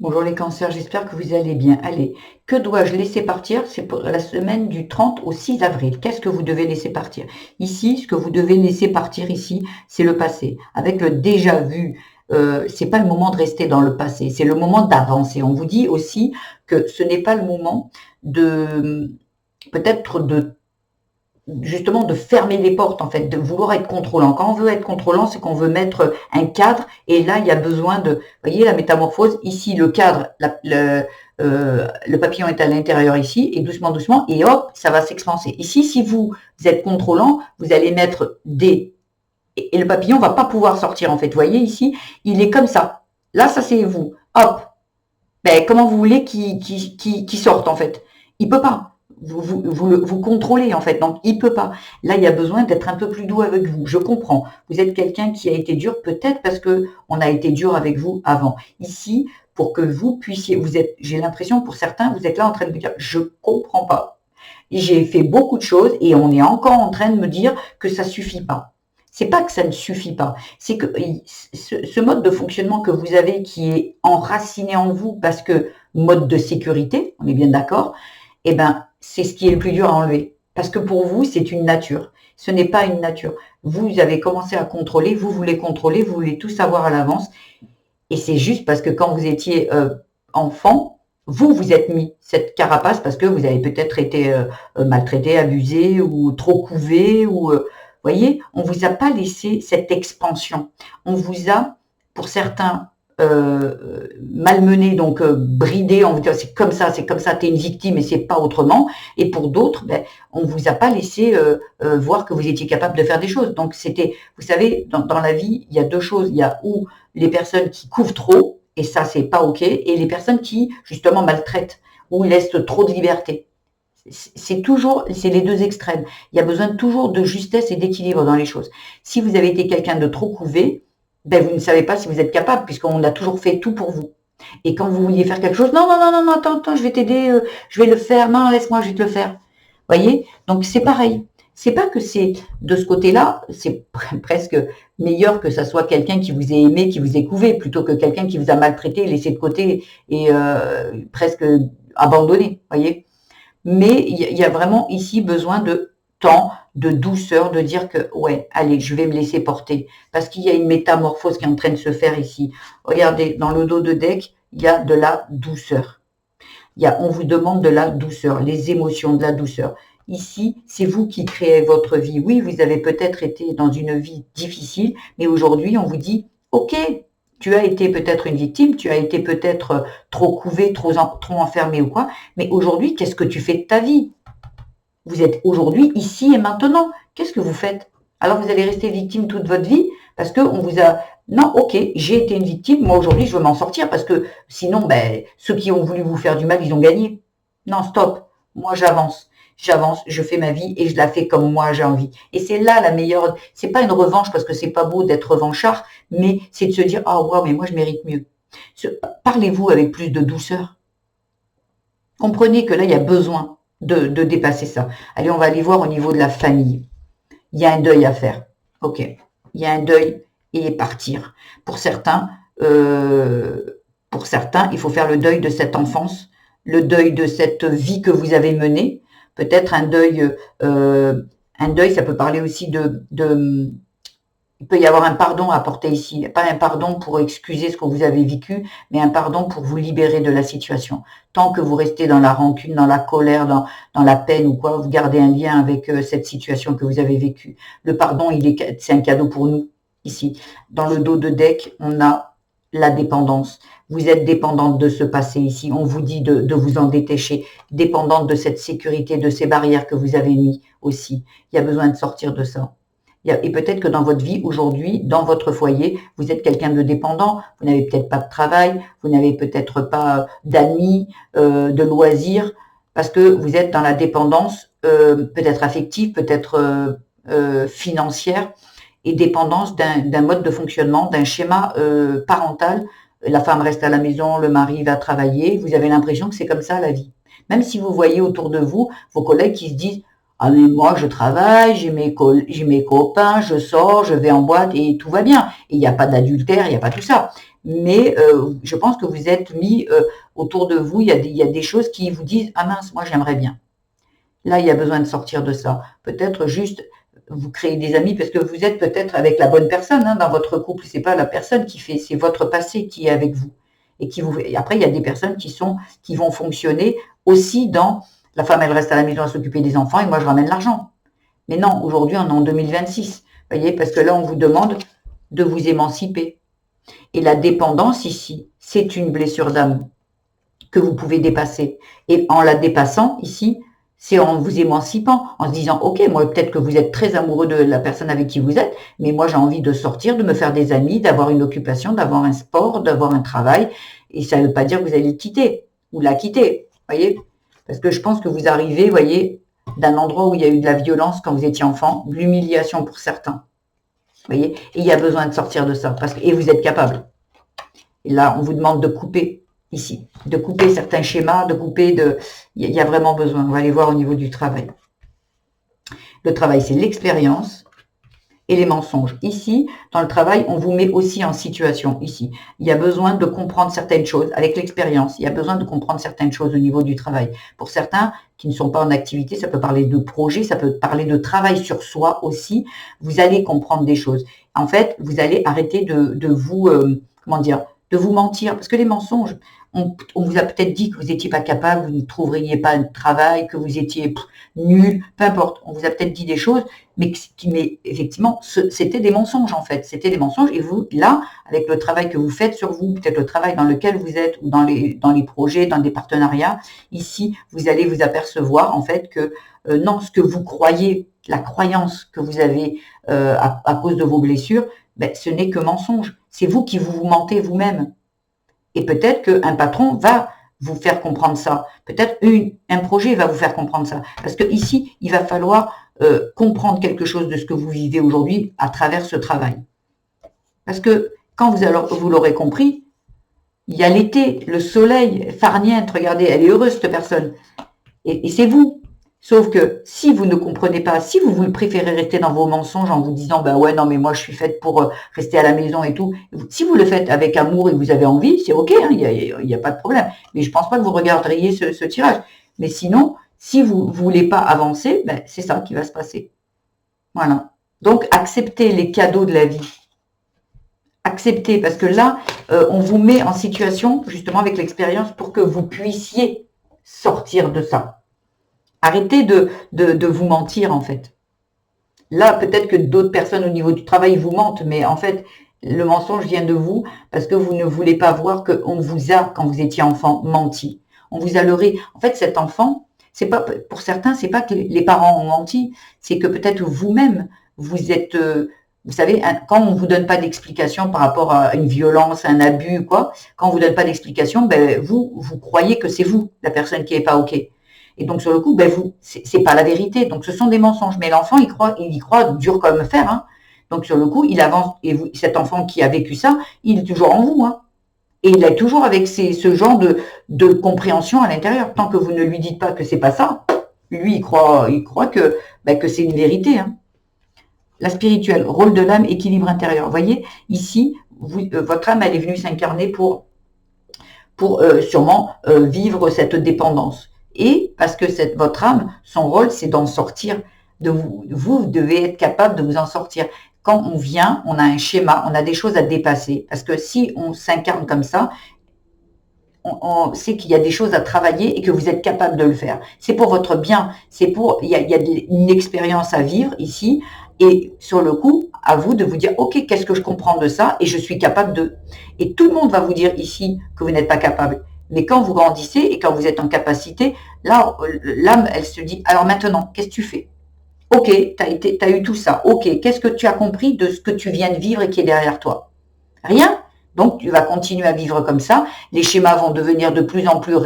Bonjour les cancers, j'espère que vous allez bien. Allez, que dois-je laisser partir? C'est pour la semaine du 30 au 6 avril. Qu'est-ce que vous devez laisser partir? Ici, ce que vous devez laisser partir ici, c'est le passé. Avec le déjà vu, c'est pas le moment de rester dans le passé, c'est le moment d'avancer. On vous dit aussi que ce n'est pas le moment de peut-être de justement de fermer les portes en fait, de vouloir être contrôlant. Quand on veut être contrôlant, c'est qu'on veut mettre un cadre et là il y a besoin de, vous voyez la métamorphose, ici le cadre, le papillon est à l'intérieur ici et doucement doucement et hop, ça va s'expanser. Ici, si vous êtes contrôlant, vous allez mettre des et le papillon va pas pouvoir sortir en fait. Vous voyez ici, il est comme ça. Là, ça c'est vous. Hop. Ben, comment vous voulez qu'il sorte en fait? Il peut pas. Vous contrôlez en fait, donc il peut pas. Là, il y a besoin d'être un peu plus doux avec vous. Je comprends. Vous êtes quelqu'un qui a été dur, peut-être parce que on a été dur avec vous avant. Ici, pour que vous puissiez, j'ai l'impression pour certains, vous êtes là en train de me dire, je comprends pas. J'ai fait beaucoup de choses et on est encore en train de me dire que ça suffit pas. C'est pas que ça ne suffit pas, c'est que ce mode de fonctionnement que vous avez qui est enraciné en vous parce que mode de sécurité, on est bien d'accord, eh ben, c'est ce qui est le plus dur à enlever. Parce que pour vous, c'est une nature. Ce n'est pas une nature. Vous avez commencé à contrôler, vous voulez contrôler, vous voulez tout savoir à l'avance. Et c'est juste parce que quand vous étiez enfant, vous êtes mis cette carapace parce que vous avez peut-être été maltraité, abusé ou trop couvé ou voyez, on vous a pas laissé cette expansion. On vous a, pour certains, malmené, donc bridé, on vous dit c'est comme ça, t'es une victime et c'est pas autrement. Et pour d'autres, ben, on vous a pas laissé voir que vous étiez capable de faire des choses. Donc c'était, vous savez, dans la vie, il y a deux choses. Il y a où les personnes qui couvrent trop, et ça c'est pas ok, et les personnes qui justement maltraitent ou laissent trop de liberté. C'est toujours, c'est les deux extrêmes. Il y a besoin toujours de justesse et d'équilibre dans les choses. Si vous avez été quelqu'un de trop couvé, ben vous ne savez pas si vous êtes capable, puisqu'on a toujours fait tout pour vous. Et quand vous vouliez faire quelque chose, non, non, non, non, non, attends, je vais t'aider, je vais le faire, non, laisse-moi, je vais te le faire. Voyez? Donc c'est pareil. C'est pas que c'est de ce côté-là, c'est presque meilleur que ça soit quelqu'un qui vous ait aimé, qui vous ait couvé, plutôt que quelqu'un qui vous a maltraité, laissé de côté et presque abandonné. Voyez? Mais il y a vraiment ici besoin de temps, de douceur, de dire que ouais, allez, je vais me laisser porter. Parce qu'il y a une métamorphose qui est en train de se faire ici. Regardez, dans le dos de deck, il y a de la douceur. On vous demande de la douceur, les émotions, de la douceur. Ici, c'est vous qui créez votre vie. Oui, vous avez peut-être été dans une vie difficile, mais aujourd'hui, on vous dit, ok, tu as été peut-être une victime, tu as été peut-être trop couvé, trop enfermé ou quoi, mais aujourd'hui, qu'est-ce que tu fais de ta vie? Vous êtes aujourd'hui, ici et maintenant. Qu'est-ce que vous faites? Alors vous allez rester victime toute votre vie parce qu'on vous a... Non, ok, j'ai été une victime, moi aujourd'hui je veux m'en sortir parce que sinon, ben, ceux qui ont voulu vous faire du mal, ils ont gagné. Non, stop, moi j'avance, je fais ma vie et je la fais comme moi j'ai envie. Et c'est là la meilleure, c'est pas une revanche parce que c'est pas beau d'être revanchard, mais c'est de se dire, ah ouais, mais moi je mérite mieux. Parlez-vous avec plus de douceur. Comprenez que là, il y a besoin de dépasser ça. Allez, on va aller voir au niveau de la famille. Il y a un deuil à faire. Ok. Il y a un deuil et partir. Pour certains, il faut faire le deuil de cette enfance, le deuil de cette vie que vous avez menée. Peut-être un deuil, ça peut parler aussi il peut y avoir un pardon à apporter ici. Pas un pardon pour excuser ce que vous avez vécu, mais un pardon pour vous libérer de la situation. Tant que vous restez dans la rancune, dans la colère, dans la peine ou quoi, vous gardez un lien avec cette situation que vous avez vécue. Le pardon, c'est un cadeau pour nous, ici. Dans le dos de deck, on a la dépendance. Vous êtes dépendante de ce passé ici. On vous dit de vous en détacher. Dépendante de cette sécurité, de ces barrières que vous avez mis aussi. Il y a besoin de sortir de ça. Et peut-être que dans votre vie aujourd'hui, dans votre foyer, vous êtes quelqu'un de dépendant, vous n'avez peut-être pas de travail, vous n'avez peut-être pas d'amis, de loisirs, parce que vous êtes dans la dépendance peut-être affective, peut-être financière, et dépendance d'un mode de fonctionnement, d'un schéma parental. La femme reste à la maison, le mari va travailler, vous avez l'impression que c'est comme ça la vie. Même si vous voyez autour de vous vos collègues qui se disent ah mais moi je travaille, j'ai mes copains, je sors, je vais en boîte et tout va bien. Et il n'y a pas d'adultère, il n'y a pas tout ça. mais je pense que vous êtes mis autour de vous, il y a des choses qui vous disent « Ah mince, moi j'aimerais bien ». Là, il y a besoin de sortir de ça. Peut-être juste vous créez des amis parce que vous êtes peut-être avec la bonne personne dans votre couple. C'est pas la personne qui fait, c'est votre passé qui est avec vous. Et après, il y a des personnes qui vont fonctionner aussi dans la femme, elle reste à la maison à s'occuper des enfants et moi, je ramène l'argent. Mais non, aujourd'hui, on est en 2026. Vous voyez, parce que là, on vous demande de vous émanciper. Et la dépendance ici, c'est une blessure d'âme que vous pouvez dépasser. Et en la dépassant ici, c'est en vous émancipant, en se disant, ok, moi peut-être que vous êtes très amoureux de la personne avec qui vous êtes, mais moi j'ai envie de sortir, de me faire des amis, d'avoir une occupation, d'avoir un sport, d'avoir un travail, et ça ne veut pas dire que vous allez le quitter, ou la quitter, voyez, parce que je pense que vous arrivez, voyez, d'un endroit où il y a eu de la violence quand vous étiez enfant, de l'humiliation pour certains, voyez, et il y a besoin de sortir de ça, et vous êtes capable. Et là, on vous demande de couper, ici, de couper certains schémas, il y a vraiment besoin. On va aller voir au niveau du travail. Le travail, c'est l'expérience et les mensonges. Ici, dans le travail, on vous met aussi en situation. Ici, il y a besoin de comprendre certaines choses avec l'expérience. Il y a besoin de comprendre certaines choses au niveau du travail. Pour certains qui ne sont pas en activité, ça peut parler de projet, ça peut parler de travail sur soi aussi. Vous allez comprendre des choses. En fait, vous allez arrêter de vous, de vous mentir. Parce que les mensonges, on vous a peut-être dit que vous n'étiez pas capable, vous ne trouveriez pas de travail, que vous étiez nul, peu importe. On vous a peut-être dit des choses, mais effectivement, c'était des mensonges en fait. C'était des mensonges. Et vous, là, avec le travail que vous faites sur vous, peut-être le travail dans lequel vous êtes, ou dans les projets, dans des partenariats, ici, vous allez vous apercevoir en fait que non, ce que vous croyez, la croyance que vous avez à cause de vos blessures, ce n'est que mensonge. C'est vous qui vous mentez vous-même. Et peut-être qu'un patron va vous faire comprendre ça. Peut-être un projet va vous faire comprendre ça. Parce que ici, il va falloir comprendre quelque chose de ce que vous vivez aujourd'hui à travers ce travail. Parce que quand vous l'aurez compris, il y a l'été, le soleil, farniente, regardez, elle est heureuse cette personne. Et c'est vous. Sauf que si vous ne comprenez pas, si vous préférez rester dans vos mensonges en vous disant ouais non mais moi je suis faite pour rester à la maison et tout, si vous le faites avec amour et que vous avez envie, c'est ok, il y a pas de problème. Mais je pense pas que vous regarderiez ce tirage. Mais sinon, si vous voulez pas avancer, c'est ça qui va se passer. Voilà. Donc acceptez les cadeaux de la vie. Acceptez parce que là, on vous met en situation justement avec l'expérience pour que vous puissiez sortir de ça. Arrêtez de vous mentir, en fait. Là, peut-être que d'autres personnes au niveau du travail vous mentent, mais en fait, le mensonge vient de vous parce que vous ne voulez pas voir qu'on vous a, quand vous étiez enfant, menti. On vous a leurré. En fait, cet enfant, c'est pas, pour certains, c'est pas que les parents ont menti, c'est que peut-être vous-même, vous êtes, vous savez, quand on vous donne pas d'explication par rapport à une violence, un abus, quoi, quand on vous donne pas d'explication, vous croyez que c'est vous, la personne qui est pas OK. Et donc, sur le coup, c'est pas la vérité. Donc, ce sont des mensonges. Mais l'enfant, il y croit dur comme fer. Hein. Donc, sur le coup, il avance. Et cet enfant qui a vécu ça, il est toujours en vous. Hein. Et il est toujours avec ce genre de compréhension à l'intérieur. Tant que vous ne lui dites pas que c'est pas ça, lui, il croit que c'est une vérité. Hein. La spirituelle, rôle de l'âme, équilibre intérieur. Vous voyez, ici, votre âme, elle est venue s'incarner pour sûrement vivre cette dépendance. Et parce que votre âme, son rôle, c'est d'en sortir. Vous devez être capable de vous en sortir. Quand on vient, on a un schéma, on a des choses à dépasser. Parce que si on s'incarne comme ça, on sait qu'il y a des choses à travailler et que vous êtes capable de le faire. C'est pour votre bien. Il y a une expérience à vivre ici. Et sur le coup, à vous de vous dire, ok, qu'est-ce que je comprends de ça et je suis capable de. Et tout le monde va vous dire ici que vous n'êtes pas capable. Mais quand vous grandissez et quand vous êtes en capacité, là, l'âme, elle se dit, alors maintenant, qu'est-ce que tu fais? Ok, t'as eu tout ça. Ok, qu'est-ce que tu as compris de ce que tu viens de vivre et qui est derrière toi? Rien. Donc, tu vas continuer à vivre comme ça. Les schémas vont devenir de plus en plus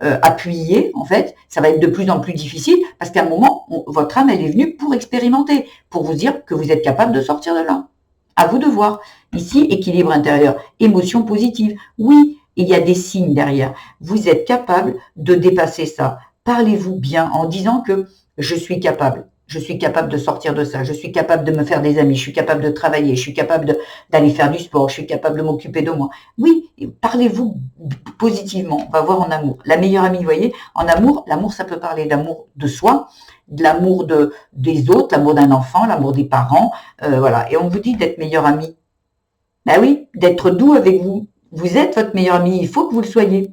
appuyés, en fait. Ça va être de plus en plus difficile parce qu'à un moment, votre âme, elle est venue pour expérimenter, pour vous dire que vous êtes capable de sortir de là. À vous de voir. Ici, équilibre intérieur, émotion positive. Oui, il y a des signes derrière. Vous êtes capable de dépasser ça. Parlez-vous bien en disant que je suis capable. Je suis capable de sortir de ça. Je suis capable de me faire des amis. Je suis capable de travailler. Je suis capable d'aller faire du sport. Je suis capable de m'occuper de moi. Oui, parlez-vous positivement. On va voir en amour. La meilleure amie, vous voyez, en amour, l'amour, ça peut parler d'amour de soi, de l'amour des autres, l'amour d'un enfant, l'amour des parents. Voilà. Et on vous dit d'être meilleure amie. Ben oui, d'être doux avec vous. Vous êtes votre meilleur ami. Il faut que vous le soyez.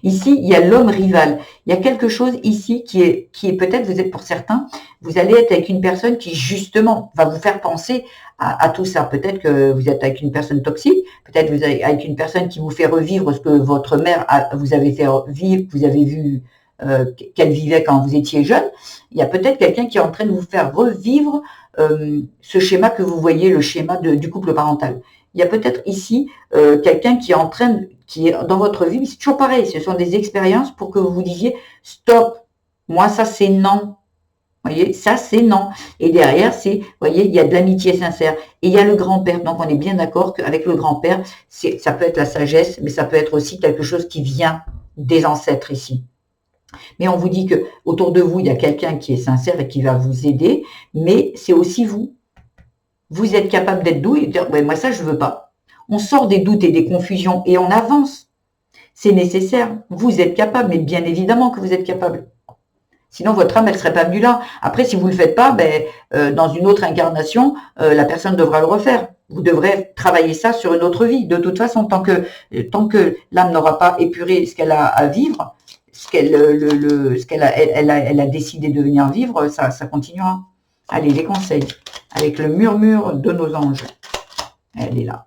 Ici, il y a l'homme rival. Il y a quelque chose ici qui est peut-être, vous êtes pour certains, vous allez être avec une personne qui justement va vous faire penser à tout ça. Peut-être que vous êtes avec une personne toxique, peut-être vous êtes avec une personne qui vous fait revivre ce que votre mère vous avez fait vivre, vous avez vu qu'elle vivait quand vous étiez jeune. Il y a peut-être quelqu'un qui est en train de vous faire revivre ce schéma que vous voyez, le schéma du couple parental. Il y a peut-être ici quelqu'un qui est dans votre vie, mais c'est toujours pareil, ce sont des expériences pour que vous vous disiez stop, moi ça c'est non. Vous voyez, ça c'est non. Et derrière, vous voyez, il y a de l'amitié sincère. Et il y a le grand-père. Donc on est bien d'accord qu'avec le grand-père, ça peut être la sagesse, mais ça peut être aussi quelque chose qui vient des ancêtres ici. Mais on vous dit que autour de vous, il y a quelqu'un qui est sincère et qui va vous aider, mais c'est aussi vous. Vous êtes capable d'être doux et de dire, ouais, moi ça je veux pas. On sort des doutes et des confusions et on avance. C'est nécessaire. Vous êtes capable, mais bien évidemment que vous êtes capable. Sinon, votre âme, elle serait pas venue là. Après, si vous le faites pas, dans une autre incarnation, la personne devra le refaire. Vous devrez travailler ça sur une autre vie. De toute façon, tant que l'âme n'aura pas épuré ce qu'elle a à vivre, ce qu'elle a décidé de venir vivre, ça continuera. Allez, les conseils. Avec le murmure de nos anges. Elle est là.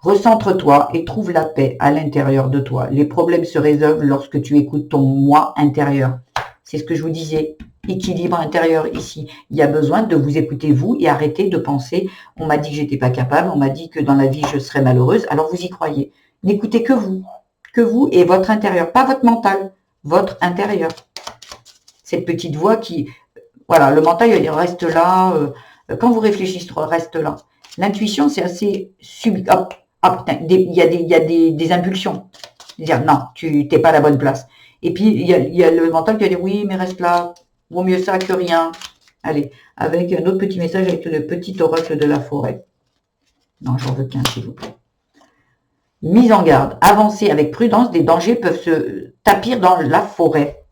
Recentre-toi et trouve la paix à l'intérieur de toi. Les problèmes se résolvent lorsque tu écoutes ton moi intérieur. C'est ce que je vous disais. Équilibre intérieur ici. Il y a besoin de vous écouter vous et arrêter de penser on m'a dit que j'étais pas capable, on m'a dit que dans la vie je serais malheureuse, alors vous y croyez. N'écoutez que vous et votre intérieur, pas votre mental, votre intérieur. Cette petite voix qui, voilà, le mental il reste là, quand vous réfléchissez, reste là. L'intuition c'est assez subtil. Il y a des impulsions. Dire non, tu n'es pas à la bonne place. Et puis, il y a le mental qui va dire oui, mais reste là, vaut mieux ça que rien. Allez, avec un autre petit message avec le petit oracle de la forêt. Non, j'en veux qu'un, s'il vous plaît. Mise en garde, avancez avec prudence, des dangers peuvent se tapir dans la forêt.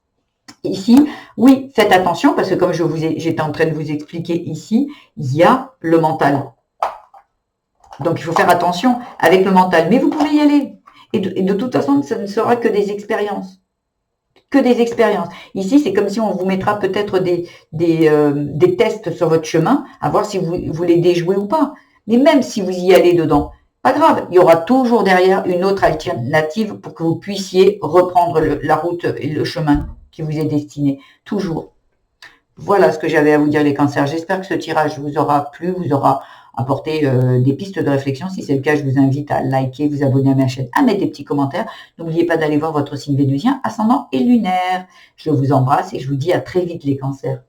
Ici, oui, faites attention, parce que comme j'étais en train de vous expliquer ici, il y a le mental. Donc, il faut faire attention avec le mental. Mais vous pouvez y aller. Et de toute façon, ça ne sera que des expériences. Que des expériences. Ici, c'est comme si on vous mettra peut-être des tests sur votre chemin, à voir si vous les déjouez ou pas. Mais même si vous y allez dedans, pas grave, il y aura toujours derrière une autre alternative pour que vous puissiez reprendre la route et le chemin qui vous est destiné. Toujours. Voilà ce que j'avais à vous dire les cancers. J'espère que ce tirage vous aura plu, vous aura apporté des pistes de réflexion. Si c'est le cas, je vous invite à liker, vous abonner à ma chaîne, à mettre des petits commentaires. N'oubliez pas d'aller voir votre signe vénusien, ascendant et lunaire. Je vous embrasse et je vous dis à très vite les cancers.